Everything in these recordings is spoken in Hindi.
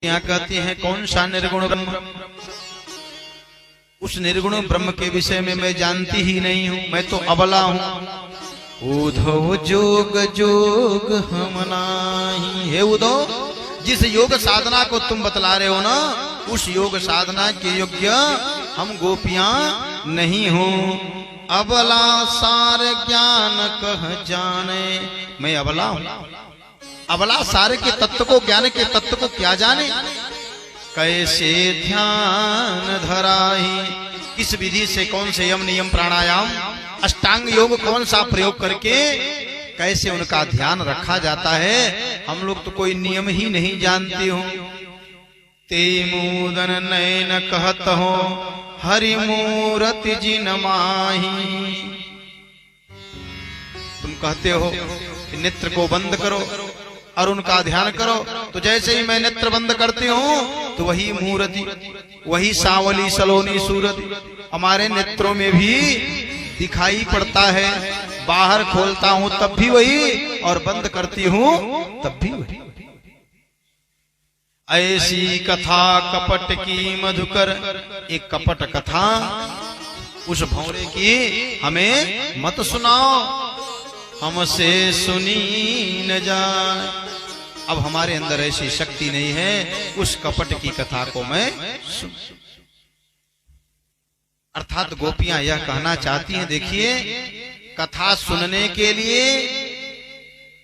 यहाँ कहती हैं कौन सा निर्गुण ब्रह्म? उस निर्गुण ब्रह्म के विषय में मैं जानती ही नहीं हूँ, मैं तो अबला हूँ। उद्धव जोग जोग हम नाही। हे उद्धव, जिस योग साधना को तुम बतला रहे हो ना, उस योग साधना के योग्य हम गोपियां नहीं हूँ। अबला सार ज्ञान कह जाने। मैं अबला हूँ, अबला सारे के तत्व को, ज्ञान के तत्व को क्या जाने? कैसे ध्यान धराही, किस विधि से, कौन से यम नियम प्राणायाम अष्टांग योग कौन सा प्रयोग करके कैसे उनका ध्यान रखा जाता है, हम लोग तो कोई नियम ही नहीं जानते हो। ते मूदन नयन कहत हो हरि मूरति जिन माही। तुम कहते हो कि नेत्र को बंद करो और उनका ध्यान करो, तो जैसे ही मैं नेत्र बंद करती हूँ तो वही मूर्ति, वही सांवली सलोनी सूरत हमारे नेत्रों में भी दिखाई पड़ता है। बाहर खोलता हूँ तब भी वही, और बंद करती हूँ तब भी वही। ऐसी कथा कपट की मधुकर, एक कपट कथा उस भौरे की हमें मत सुनाओ, हमसे सुनी न जाए। अब हमारे अंदर ऐसी शक्ति नहीं है उस कपट की कथा को मैं सुन। अर्थात गोपियां यह कहना चाहती हैं, देखिए कथा सुनने के लिए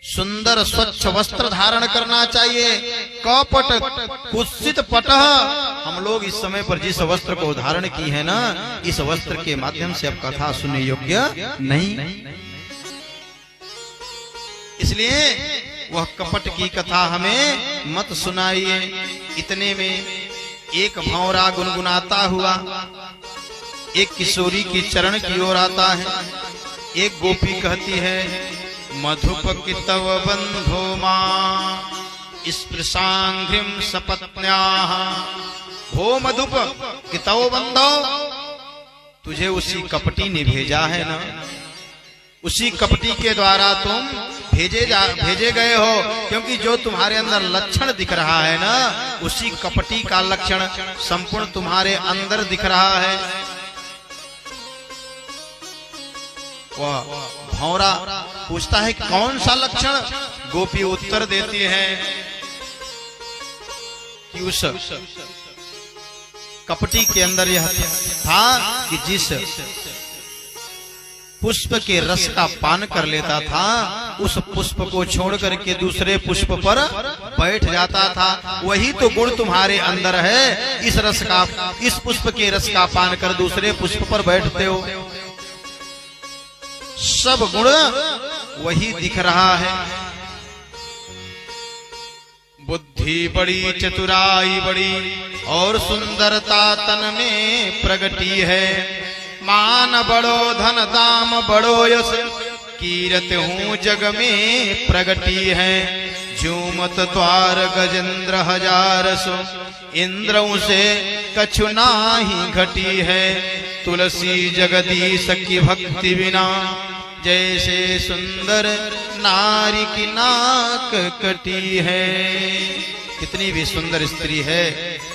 सुंदर स्वच्छ वस्त्र धारण करना चाहिए। कपट कुत्सित पटह, हम लोग इस समय पर जिस वस्त्र को धारण की है ना, इस वस्त्र के माध्यम से अब कथा सुनने योग्य नहीं। इसलिए वह कपट की कथा हमें मत सुनाइए। इतने में एक भौरा गुनगुनाता हुआ एक किशोरी की चरण की ओर आता है। एक गोपी कहती है, मधुप की तव बंधो मां स्पृशांघ्रिम सपत्न्याः। हो मधुप कि तव बंधो, तुझे उसी कपटी ने भेजा है ना, उसी कपटी के द्वारा तुम भेजे गए हो, क्योंकि जो तुम्हारे अंदर लक्षण दिख रहा है ना, उसी कपटी का लक्षण संपूर्ण तुम्हारे अंदर दिख रहा है। वह भौरा पूछता है कौन सा लक्षण? गोपी उत्तर देती है कि उस कपटी के अंदर यह था कि जिस पुष्प के रस का पान कर लेता था, उस पुष्प को छोड़ करके दूसरे पुष्प पर बैठ जाता था। वही तो गुण तुम्हारे अंदर है। इस रस का, इस पुष्प के रस का पान कर दूसरे पुष्प पर बैठते हो। सब गुण वही दिख रहा है। बुद्धि बड़ी, चतुराई बड़ी और सुंदरता तन में प्रगटी है। मान बड़ो, धन दाम बड़ो, यश कीरत हूँ जग में प्रगटी है। झूमत द्वार गजेंद्र हजार सो, इंद्रों से कछु नाही घटी है। तुलसी जगदीश की भक्ति बिना, जैसे सुंदर नारी की नाक कटी है। कितनी भी सुंदर स्त्री है,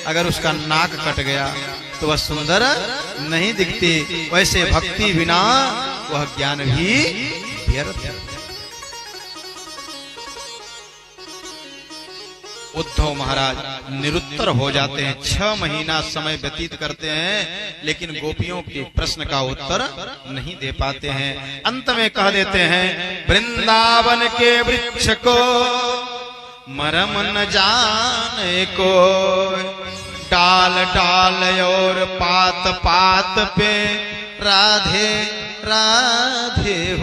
अगर उसका नाक कट गया तो वह सुंदर नहीं दिखती। वैसे भक्ति बिना वह ज्ञान भी व्यर्थ है। उद्धव महाराज निरुत्तर हो जाते हैं। 6 महीना समय व्यतीत करते हैं, लेकिन गोपियों के प्रश्न का उत्तर नहीं दे पाते हैं। अंत में कह देते हैं, वृंदावन के वृक्ष को मरम न जाने को, डाल डाल और पात पात पे राधे राधे